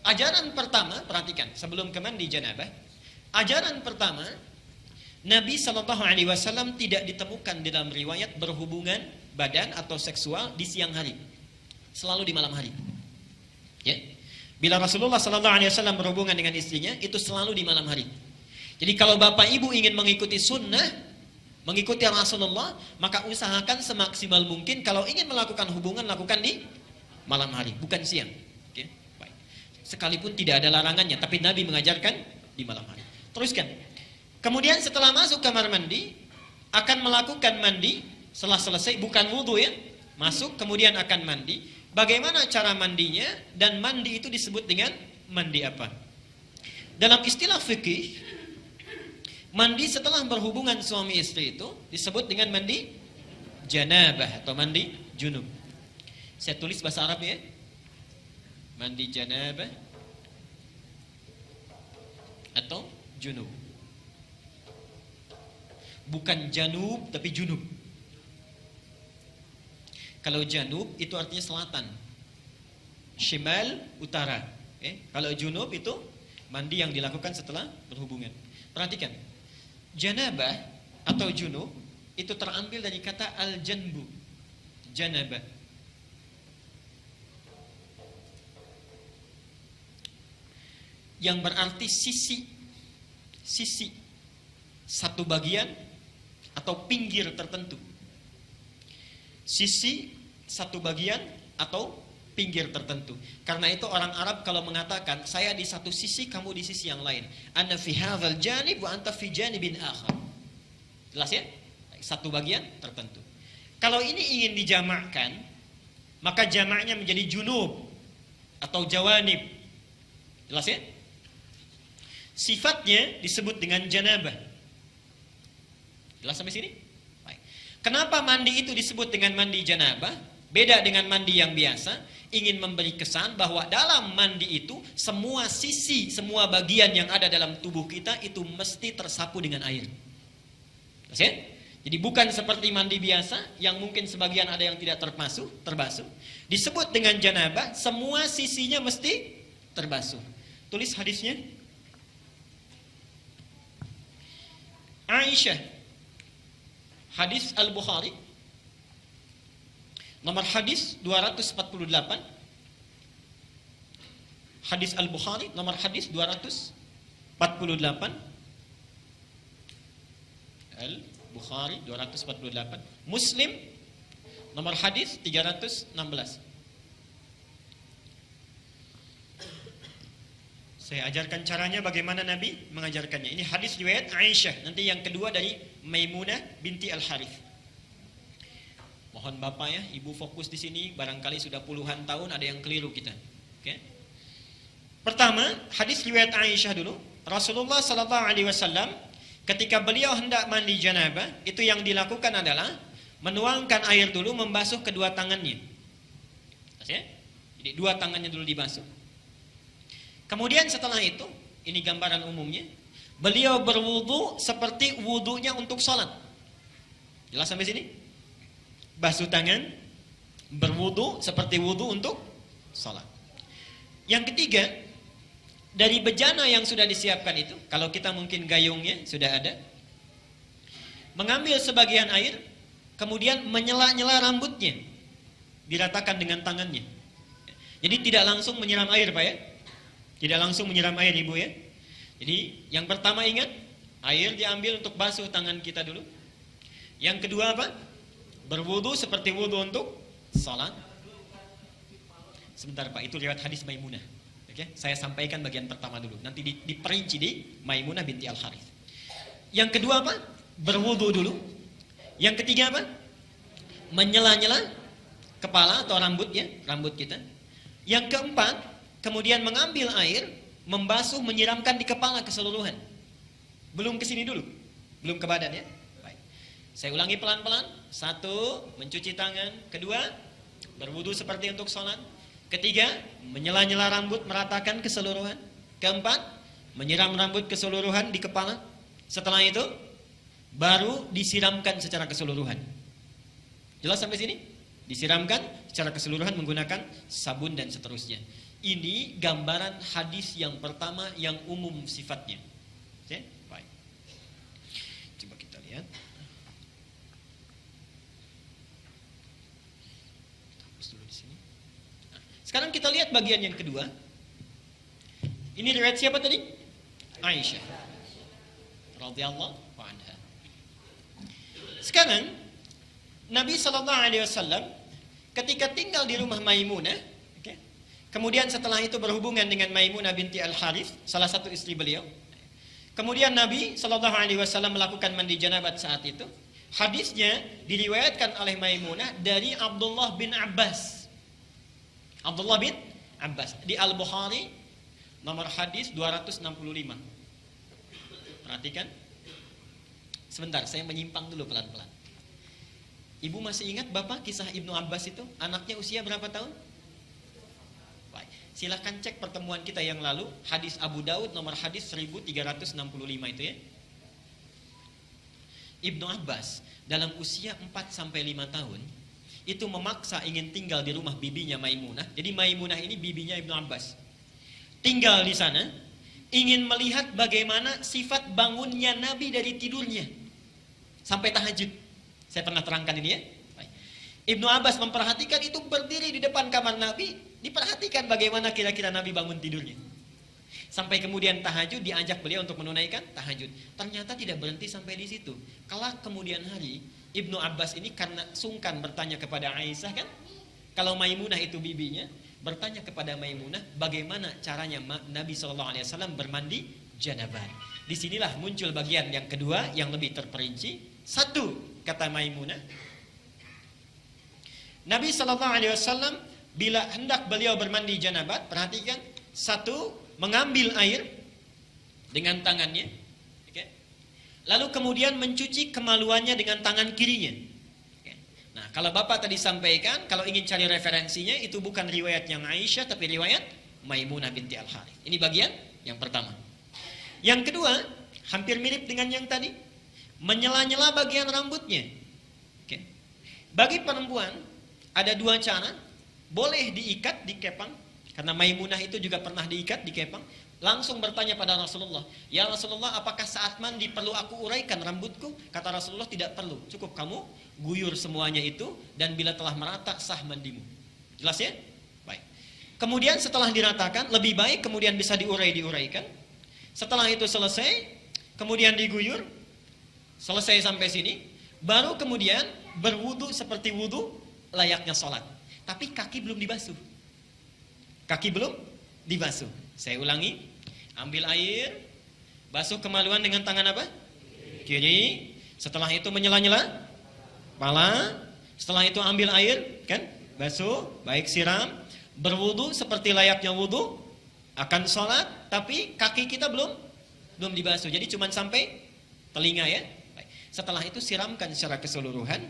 Ajaran pertama, perhatikan, sebelum ke mandi janabah, ajaran pertama, Nabi SAW tidak ditemukan di dalam riwayat berhubungan badan atau seksual di siang hari, selalu di malam hari. Ya, bila Rasulullah SAW berhubungan dengan istrinya, itu selalu di malam hari. Jadi kalau bapak ibu ingin mengikuti sunnah, mengikuti Rasulullah, maka usahakan semaksimal mungkin kalau ingin melakukan hubungan, lakukan di malam hari, bukan siang. Oke, baik. Sekalipun tidak ada larangannya, tapi Nabi mengajarkan di malam hari. Teruskan. Kemudian setelah masuk kamar mandi, akan melakukan mandi. Setelah selesai, bukan wudhu ya, masuk kemudian akan mandi. Bagaimana cara mandinya? Dan mandi itu disebut dengan mandi apa? Dalam istilah fikih, mandi setelah berhubungan suami istri itu disebut dengan mandi janabah atau mandi junub. Saya tulis bahasa Arab ya. Mandi janabah atau junub. Bukan janub tapi junub. Kalau janub itu artinya selatan, shimal utara. Kalau junub itu mandi yang dilakukan setelah berhubungan. Perhatikan, janabah atau junub itu terambil dari kata al-janbu, janabah. Yang berarti sisi, satu bagian atau pinggir tertentu. Sisi, satu bagian atau pinggir tertentu. Karena itu orang Arab kalau mengatakan saya di satu sisi, kamu di sisi yang lain. Ana fi hadzal janib wa anta fi janibin akhar. Jelas ya? Satu bagian tertentu. Kalau ini ingin dijamakkan, maka jamaknya menjadi junub atau jawanib. Jelas ya? Sifatnya disebut dengan janabah. Jelas sampai sini? Baik. Kenapa mandi itu disebut dengan mandi janabah? Beda dengan mandi yang biasa. Ingin memberi kesan bahwa dalam mandi itu semua sisi, semua bagian yang ada dalam tubuh kita itu mesti tersapu dengan air. Jelas ya? Jadi bukan seperti mandi biasa yang mungkin sebagian ada yang tidak terbasuh. Disebut dengan janabah, semua sisinya mesti terbasuh. Tulis hadisnya. Aisyah, hadis Al-Bukhari, nomor hadis 248. Hadis Al-Bukhari, nomor hadis 248. Al-Bukhari 248. Muslim, nomor hadis 316. Saya ajarkan caranya bagaimana Nabi mengajarkannya. Ini hadis riwayat Aisyah. Nanti yang kedua dari Maimunah binti Al-Harith. Mohon Bapak ya, Ibu fokus di sini. Barangkali sudah puluhan tahun ada yang keliru kita. Oke. Pertama, hadis riwayat Aisyah dulu. Rasulullah SAW ketika beliau hendak mandi janabah, itu yang dilakukan adalah menuangkan air dulu, membasuh kedua tangannya. Ya? Jadi dua tangannya dulu dibasuh. Kemudian setelah itu, ini gambaran umumnya, beliau berwudu seperti wudunya untuk sholat. Jelas sampai sini? Basuh tangan, berwudu seperti wudu untuk sholat. Yang ketiga, dari bejana yang sudah disiapkan itu, kalau kita mungkin gayungnya sudah ada, mengambil sebagian air, kemudian menyela-nyela rambutnya, diratakan dengan tangannya. Jadi tidak langsung menyiram air Pak ya. Tidak langsung menyiram air Ibu ya. Jadi yang pertama ingat, air diambil untuk basuh tangan kita dulu. Yang kedua apa? Berwudu seperti wudu untuk salat. Sebentar Pak, itu lewat hadis Maimunah. Oke, saya sampaikan bagian pertama dulu. Nanti diperinci di Maimunah binti Al-Harith. Yang kedua apa? Berwudu dulu. Yang ketiga apa? Menyela-nyela kepala atau rambutnya, rambut kita. Yang keempat, kemudian mengambil air, membasuh, menyiramkan di kepala keseluruhan. Belum ke sini dulu, belum ke badan ya. Baik. Saya ulangi pelan-pelan. Satu, mencuci tangan. Kedua, berwudu seperti untuk sholat. Ketiga, menyela-nyela rambut, meratakan keseluruhan. Keempat, menyiram rambut keseluruhan di kepala. Setelah itu, baru disiramkan secara keseluruhan. Jelas sampai sini? Disiramkan secara keseluruhan menggunakan sabun dan seterusnya. Ini gambaran hadis yang pertama yang umum sifatnya. Oke, baik. Coba kita lihat. Hapus dulu di sini. Nah, sekarang kita lihat bagian yang kedua. Ini riwayat siapa tadi? Aisyah radhiyallahu anha. Sekarang Nabi SAW ketika tinggal di rumah Maimunah, kemudian setelah itu berhubungan dengan Maimunah binti Al-Harith, salah satu istri beliau. Kemudian Nabi SAW melakukan mandi janabat saat itu. Hadisnya diriwayatkan oleh Maimunah dari Abdullah bin Abbas. Abdullah bin Abbas di Al-Bukhari nomor hadis 265. Perhatikan. Sebentar, saya menyimpang dulu pelan-pelan. Ibu masih ingat Bapak kisah Ibnu Abbas itu? Anaknya usia berapa tahun? Baik. Silahkan cek pertemuan kita yang lalu, hadis Abu Daud nomor hadis 1365 itu ya. Ibnu Abbas dalam usia 4-5 tahun itu memaksa ingin tinggal di rumah bibinya Maimunah. Jadi Maimunah ini bibinya Ibnu Abbas. Tinggal di sana, ingin melihat bagaimana sifat bangunnya Nabi dari tidurnya sampai tahajud. Saya pernah terangkan ini ya. Ibnu Abbas memperhatikan itu, berdiri di depan kamar Nabi, diperhatikan bagaimana kira-kira Nabi bangun tidurnya. Sampai kemudian tahajud, diajak beliau untuk menunaikan tahajud. Ternyata tidak berhenti sampai di situ. Kelak kemudian hari, Ibnu Abbas ini karena sungkan bertanya kepada Aisyah kan, kalau Maimunah itu bibinya, bertanya kepada Maimunah bagaimana caranya Nabi SAW bermandi janabat. Disinilah muncul bagian yang kedua yang lebih terperinci. Satu, kata Maimunah, Nabi SAW bila hendak beliau bermandi janabat, perhatikan, satu, mengambil air dengan tangannya, lalu kemudian mencuci kemaluannya dengan tangan kirinya. Nah, kalau Bapak tadi sampaikan, kalau ingin cari referensinya, itu bukan riwayat yang Aisyah, tapi riwayat Maimunah binti Al-Harith. Ini bagian yang pertama. Yang kedua, hampir mirip dengan yang tadi, menyela-nyela bagian rambutnya. Bagi perempuan, ada dua cara. Boleh diikat, dikepang, karena Maimunah itu juga pernah diikat, dikepang. Langsung bertanya pada Rasulullah, ya Rasulullah, apakah saat mandi perlu aku uraikan rambutku? Kata Rasulullah, tidak perlu, cukup kamu guyur semuanya itu, dan bila telah merata sah mandimu. Jelas ya? Baik. Kemudian setelah diratakan, lebih baik kemudian bisa diuraikan. Setelah itu selesai, kemudian diguyur, selesai sampai sini, baru kemudian berwudu seperti wudu layaknya sholat. Tapi kaki belum dibasuh. Kaki belum dibasuh. Saya ulangi, ambil air, basuh kemaluan dengan tangan apa? Kiri. Setelah itu menyela-nyela kepala. Setelah itu ambil air, kan? Basuh, baik siram, berwudu seperti layaknya wudu, akan sholat, tapi kaki kita belum dibasuh. Jadi cuma sampai telinga ya. Baik. Setelah itu siramkan secara keseluruhan.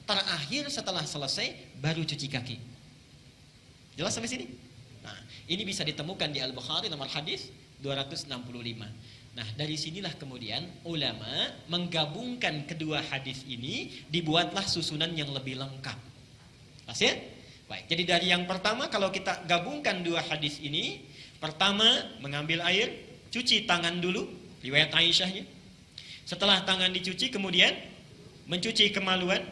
Terakhir setelah selesai baru cuci kaki. Jelas sampai sini? Nah, ini bisa ditemukan di Al-Bukhari nomor hadis 265. Nah, dari sinilah kemudian ulama menggabungkan kedua hadis ini, dibuatlah susunan yang lebih lengkap. Pas ya? Baik, jadi dari yang pertama kalau kita gabungkan dua hadis ini, pertama mengambil air, cuci tangan dulu, riwayat Aisyahnya. Setelah tangan dicuci kemudian mencuci kemaluan.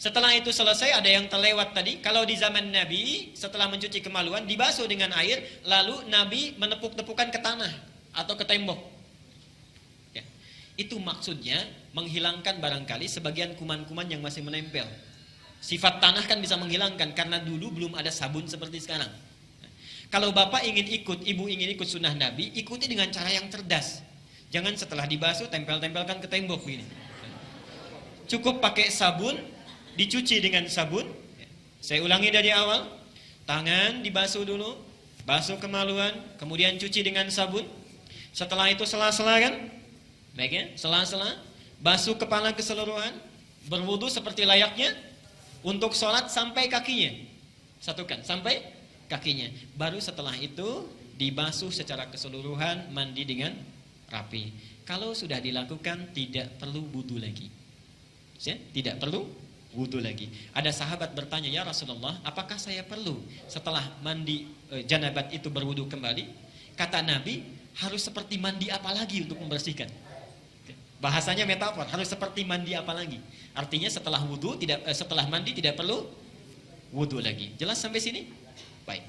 Setelah itu selesai, ada yang terlewat tadi. Kalau di zaman Nabi, setelah mencuci kemaluan, dibasuh dengan air, lalu Nabi menepuk-tepukan ke tanah atau ke tembok. Ya. Itu maksudnya menghilangkan barangkali sebagian kuman-kuman yang masih menempel. Sifat tanah kan bisa menghilangkan, karena dulu belum ada sabun seperti sekarang. Kalau Bapak ingin ikut, Ibu ingin ikut sunnah Nabi, ikuti dengan cara yang cerdas. Jangan setelah dibasuh, tempel-tempelkan ke tembok begini. Cukup pakai sabun, dicuci dengan sabun. Saya ulangi dari awal. Tangan dibasuh dulu, basuh kemaluan, kemudian cuci dengan sabun. Setelah itu sela-sela kan? Baik ya, sela-sela, basuh kepala keseluruhan, berwudu seperti layaknya untuk sholat sampai kakinya. Satukan, sampai kakinya. Baru setelah itu dibasuh secara keseluruhan, mandi dengan rapi. Kalau sudah dilakukan, tidak perlu wudu lagi. Ya, tidak perlu wudu lagi. Ada sahabat bertanya, ya Rasulullah, apakah saya perlu setelah mandi janabat itu berwudu kembali? Kata Nabi, harus seperti mandi apa lagi untuk membersihkan? Bahasanya metafor, harus seperti mandi apa lagi? Artinya setelah mandi tidak perlu wudu lagi. Jelas sampai sini? Baik.